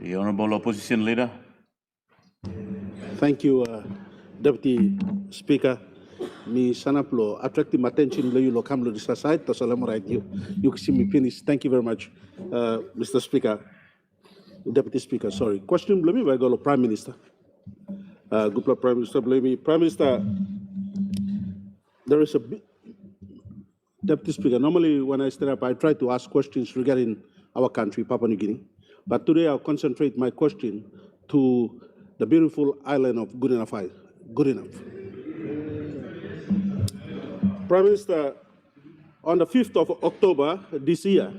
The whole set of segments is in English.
The Honourable Opposition Leader. Thank you, Deputy Speaker. Me sanaplo attracting attention le you come to this side to salam right you can see me finish. Thank you very much, Mr. Speaker, Deputy Speaker. Sorry. Question blame me by go Prime Minister. Good Prime Minister blame me. Prime Minister, there is a Deputy Speaker. Normally when I stand up, I try to ask questions regarding our country, Papua New Guinea. But today I'll concentrate my question to the beautiful island of Goodenough. Prime Minister, on the 5th of October this year,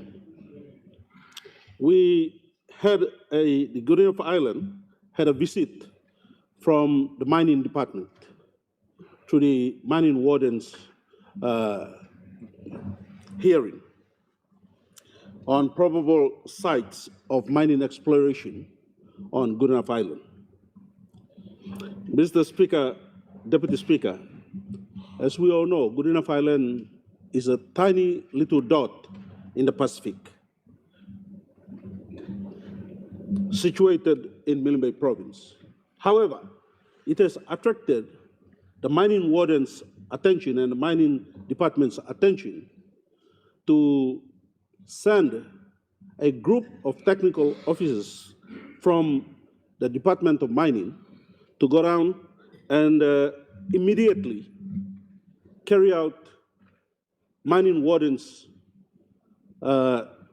we had the Goodenough Island had a visit from the mining department to the mining warden's hearing on probable sites of mining exploration on Goodenough Island. Mr. Speaker, Deputy Speaker, as we all know, Goodenough Island is a tiny little dot in the Pacific, situated in Milne Bay Province. However, it has attracted the mining warden's attention and the mining department's attention to send a group of technical officers from the Department of Mining to go down and immediately carry out mining wardens'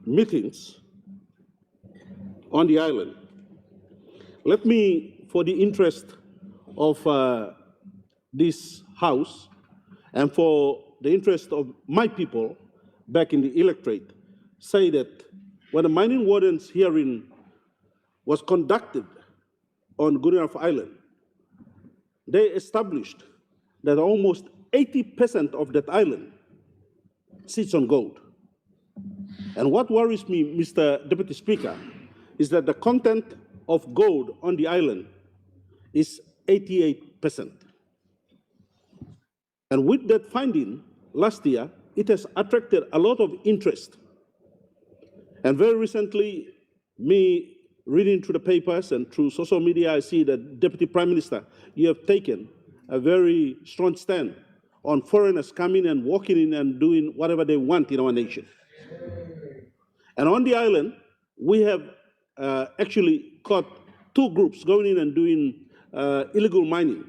meetings on the island. Let me, for the interest of this House and for the interest of my people back in the electorate, say that when the mining wardens hearing was conducted on Goodenough Island, they established that almost 80% of that island sits on gold. And what worries me, Mr. Deputy Speaker, is that the content of gold on the island is 88%. And with that finding last year, it has attracted a lot of interest. And very recently, me reading through the papers and through social media, I see that Deputy Prime Minister, you have taken a very strong stand on foreigners coming and walking in and doing whatever they want in our nation. And on the island, we have actually caught two groups going in and doing illegal mining.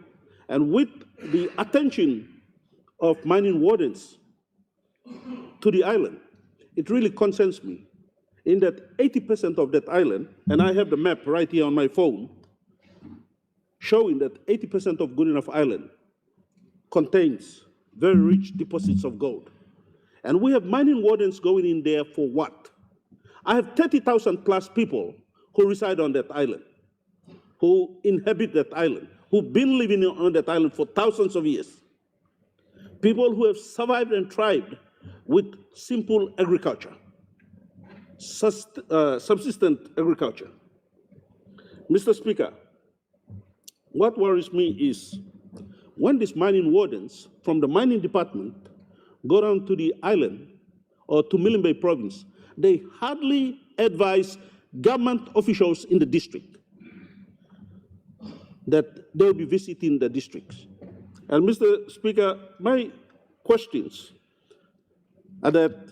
And with the attention of mining wardens to the island, it really concerns me in that 80% of that island, and I have the map right here on my phone, showing that 80% of Goodenough Island contains very rich deposits of gold. And we have mining wardens going in there for what? I have 30,000 plus people who reside on that island, who inhabit that island, who've been living on that island for thousands of years. People who have survived and thrived with simple agriculture, subsistent agriculture. Mr. Speaker, what worries me is when these mining wardens from the mining department go down to the island or to Milne Bay Province, they hardly advise government officials in the district that they'll be visiting the districts. And Mr. Speaker, my questions are that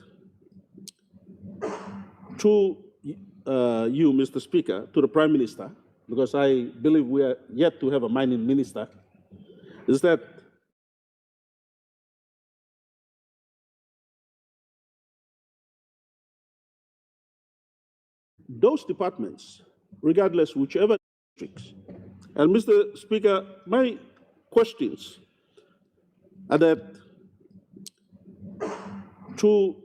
to you, Mr. Speaker, to the Prime Minister, because I believe we are yet to have a mining minister, is that those departments, regardless whichever districts, and Mr. Speaker, my questions are that to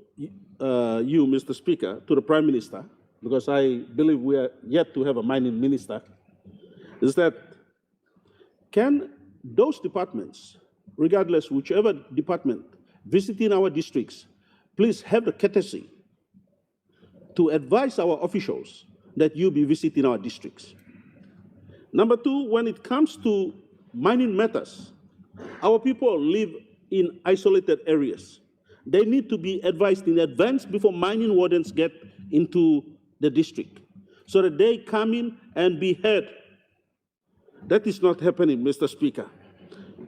you, Mr. Speaker, to the Prime Minister, because I believe we are yet to have a mining minister, is that can those departments, regardless whichever department, visiting our districts, please have the courtesy to advise our officials that you be visiting our districts. Number two, when it comes to mining matters, our people live in isolated areas. They need to be advised in advance before mining wardens get into the district. so that they come in and be heard. That is not happening, Mr. Speaker.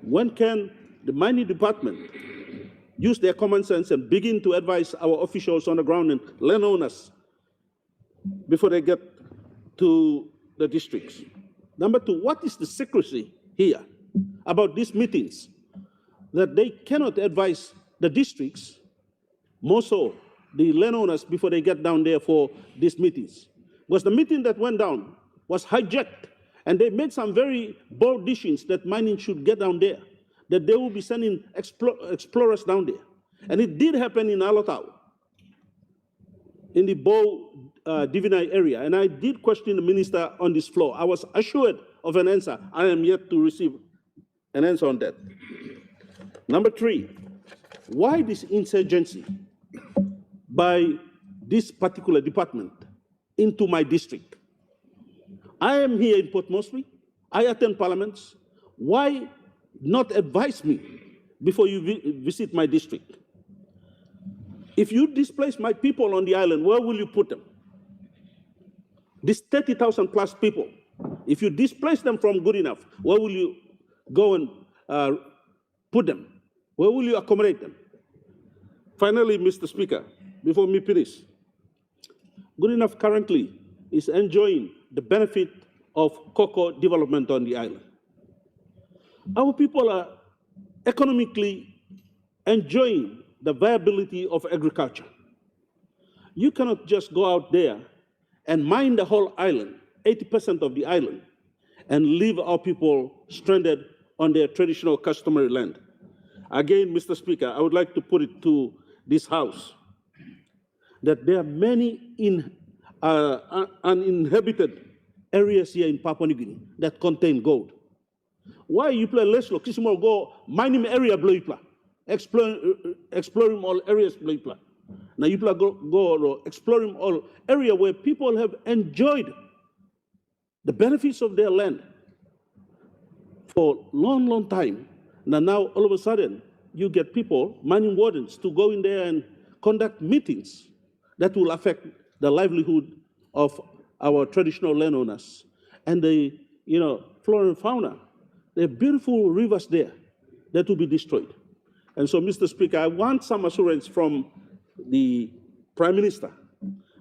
When can the mining department use their common sense and begin to advise our officials on the ground and landowners before they get to the districts? Number two, what is the secrecy here about these meetings that they cannot advise the districts, more so the landowners, before they get down there for these meetings? Because the meeting that went down was hijacked, and they made some very bold decisions that mining should get down there, that they will be sending explorers down there. And it did happen in Alotau, in the Bow Divinai area. And I did question the minister on this floor. I was assured of an answer. I am yet to receive an answer on that. Number three, why this insurgency by this particular department into my district? I am here in Port Moresby. I attend parliaments. Why not advise me before you visit my district? If you displace my people on the island, where will you put them? These 30,000 plus people, if you displace them from Goodenough, where will you go and put them? Where will you accommodate them? Finally, Mr. Speaker, before me finish, Goodenough currently is enjoying the benefit of cocoa development on the island. Our people are economically enjoying the viability of agriculture. You cannot just go out there and mine the whole island, 80% of the island, and leave our people stranded on their traditional customary land. Again, Mr. Speaker, I would like to put it to this House that there are many uninhabited areas here in Papua New Guinea that contain gold. Why you play less low? Kisimo go mining area blow exploring all areas blow. Now you go exploring all area where people have enjoyed the benefits of their land for long time. Now all of a sudden you get people, mining wardens, to go in there and conduct meetings that will affect the livelihood of our traditional landowners and the flora and fauna. There are beautiful rivers there that will be destroyed. And so, Mr. Speaker, I want some assurance from the Prime Minister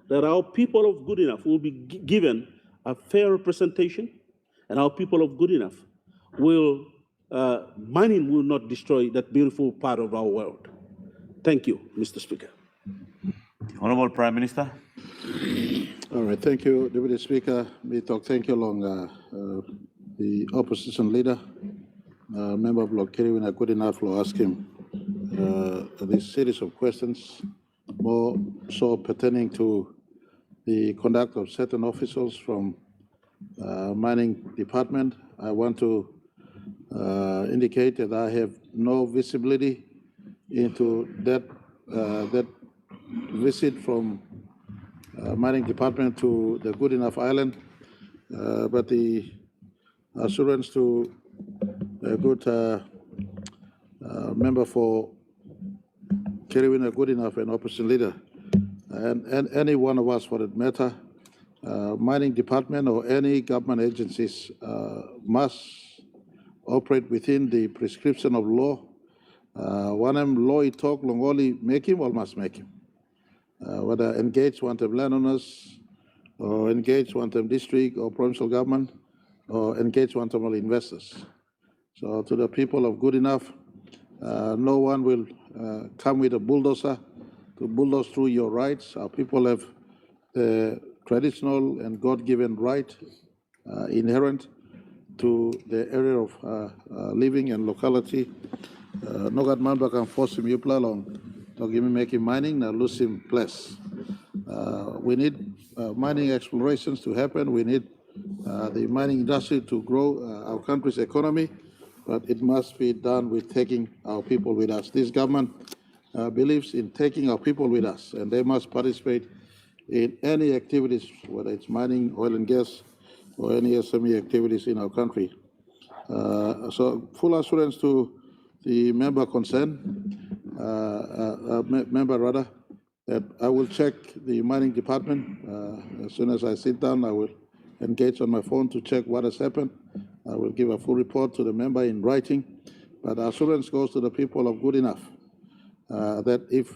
that our people of Goodenough will be given a fair representation, and our people of Goodenough will, mining will not destroy that beautiful part of our world. Thank you, Mr. Speaker. Honorable Prime Minister. All right, thank you, Deputy Speaker. Thank you along the opposition leader, member of Bloc KIRIWINA-GOODENOUGH, for asking this series of questions, more so pertaining to the conduct of certain officials from mining department. I want to indicate that I have no visibility into that visit from mining department to the Goodenough Island, but the assurance to a good member for KIRIWINA-GOODENOUGH and opposition leader, and any one of us for that matter, mining department or any government agencies must operate within the prescription of law. One law talk long only make him or must make him. Whether engage one of landowners or engage one of district or provincial government or engage one of all investors. So to the people of Goodenough, no one will come with a bulldozer to bulldoze through your rights. Our people have the traditional and God-given right inherent to the area of living and locality. No God man can force him yupla long. To give him making mining, now lose him place. We need mining explorations to happen. We need the mining industry to grow our country's economy, but it must be done with taking our people with us. This government believes in taking our people with us, and they must participate in any activities, whether it's mining, oil and gas, or any SME activities in our country. So full assurance to the member concerned, that I will check the mining department. As soon as I sit down, I will engage on my phone to check what has happened. I will give a full report to the member in writing. But our assurance goes to the people of Goodenough that if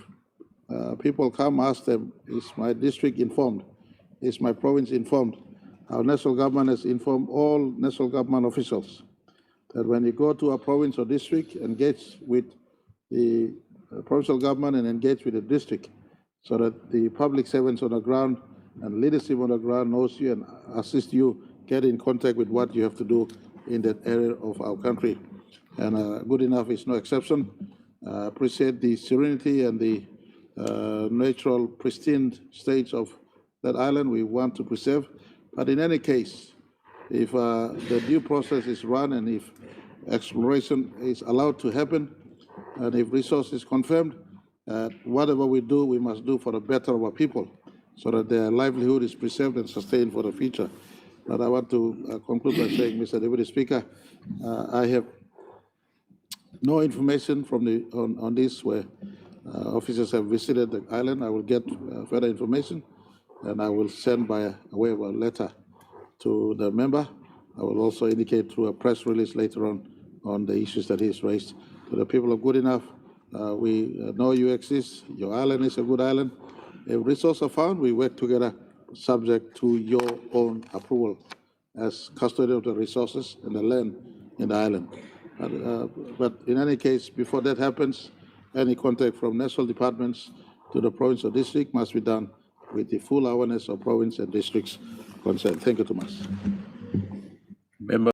people come, ask them, is my district informed? Is my province informed? Our national government has informed all national government officials that when you go to a province or district, engage with the provincial government and engage with the district so that the public servants on the ground and leadership on the ground knows you and assist you get in contact with what you have to do in that area of our country. And Goodenough is no exception. Appreciate the serenity and the natural pristine state of that island we want to preserve. But in any case, if the due process is run and if exploration is allowed to happen and if resource is confirmed, whatever we do, we must do for the better of our people so that their livelihood is preserved and sustained for the future. But I want to conclude by saying, Mr. Deputy Speaker, I have no information from on this where officers have visited the island. I will get further information and I will send by way of a letter to the member. I will also indicate through a press release later on the issues that he's raised. To the people of Goodenough, we know you exist. Your island is a good island. If resources are found, we work together subject to your own approval as custodian of the resources and the land in the island. But in any case, before that happens, any contact from national departments to the province or district must be done with the full awareness of province and districts concerned. Thank you too much.